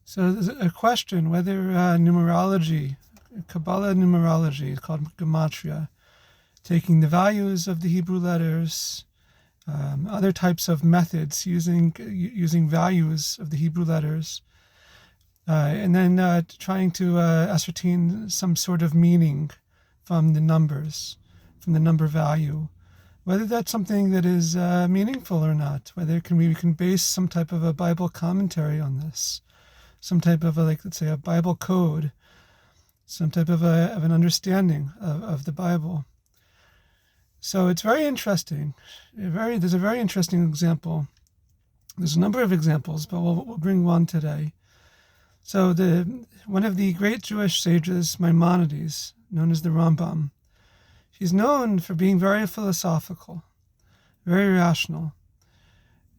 So there's a question whether numerology, Kabbalah numerology, is called Gematria, taking the values of the Hebrew letters, other types of methods using values of the Hebrew letters, and then trying to ascertain some sort of meaning from the numbers, from the number value. Whether that's something that is meaningful or not, whether we can base some type of a Bible commentary on this, some type of let's say a Bible code, some type of an understanding of the Bible. So it's very interesting. There's a very interesting example. There's a number of examples, but we'll bring one today. So one of the great Jewish sages, Maimonides, known as the Rambam, he's known for being very philosophical, very rational.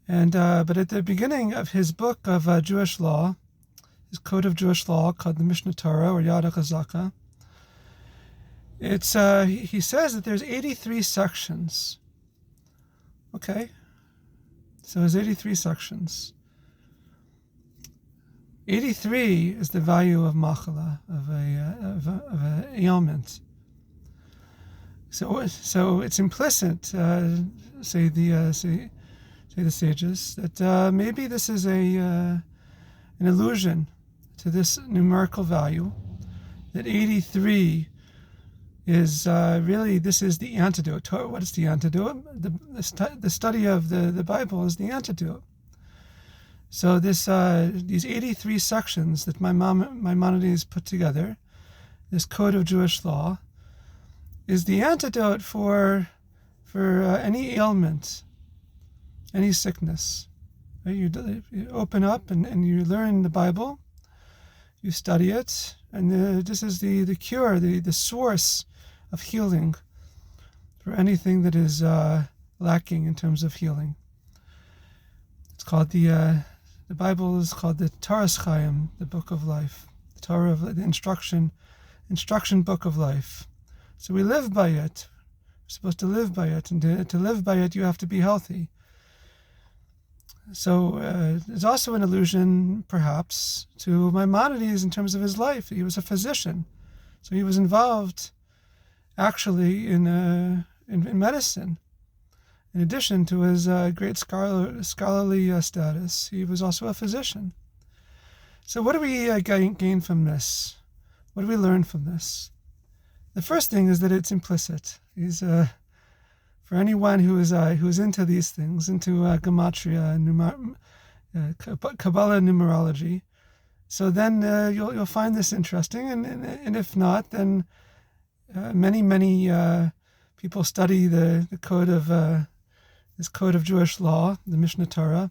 And but at the beginning of his book of Jewish law, his code of Jewish law called the Mishnah Torah or Yad HaChazaka, he says that there's 83 sections. Okay, so there's 83 sections. 83 is the value of machala, of a ailment. So it's implicit, say the sages, that maybe this is an allusion to this numerical value, that 83 is really, this is the antidote. What is the antidote? The study of the Bible is the antidote. So these 83 sections that Maimonides put together, this code of Jewish law, is the antidote for any ailment, any sickness. Right? You open up and you learn the Bible, you study it, and this is the cure, the source of healing for anything that is lacking in terms of healing. It's called the Bible is called the Toras Chaim, the book of life, the Torah of the instruction book of life. So we live by it. We're supposed to live by it, and to live by it, you have to be healthy. So there's also an allusion, perhaps, to Maimonides in terms of his life. He was a physician, so he was involved, actually, in medicine. In addition to his great scholarly status, he was also a physician. So what do we gain from this? What do we learn from this? The first thing is that it's implicit. For anyone who is into these things, into Gematria and Kabbalah numerology, so then you'll find this interesting, and if not, then many people study the code of this code of Jewish law, the Mishnah Torah,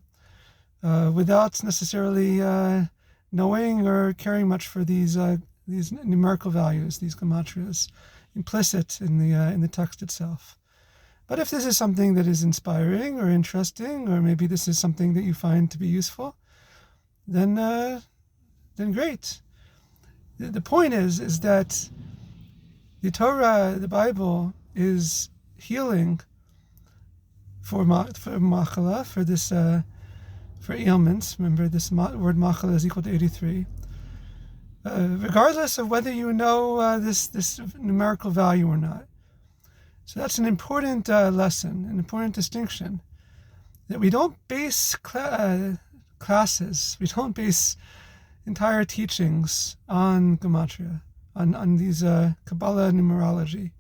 without necessarily knowing or caring much for these numerical values, these gematrias, implicit in the text itself. But if this is something that is inspiring or interesting, or maybe this is something that you find to be useful, then great. The point is that the Torah, the Bible, is healing for machala, for this for ailments. Remember, this word machala is equal to 83. Regardless of whether you know this numerical value or not. So that's an important lesson, an important distinction, that we don't base classes, we don't base entire teachings on Gematria, on these Kabbalah numerology.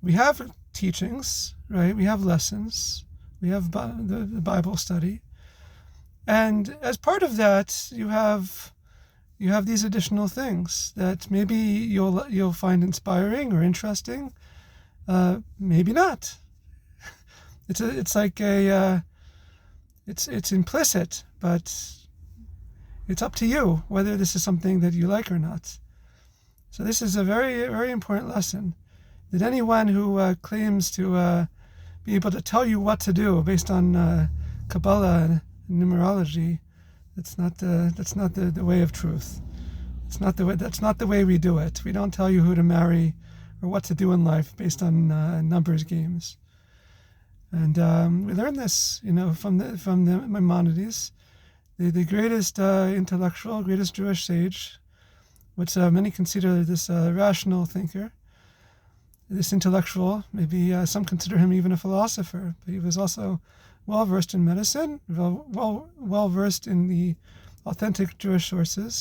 We have teachings, right? We have lessons, we have the Bible study, and as part of that, you have these additional things that maybe you'll find inspiring or interesting, maybe not. It's implicit, but it's up to you whether this is something that you like or not. So this is a very, very important lesson, that anyone who claims to be able to tell you what to do based on Kabbalah and numerology, that's not the way of truth. That's not the way we do it. We don't tell you who to marry or what to do in life based on numbers games. And we learn this, from the Maimonides, the greatest intellectual, greatest Jewish sage, which many consider this rational thinker, this intellectual. Maybe some consider him even a philosopher, but he was also well versed in medicine, well versed in the authentic Jewish sources.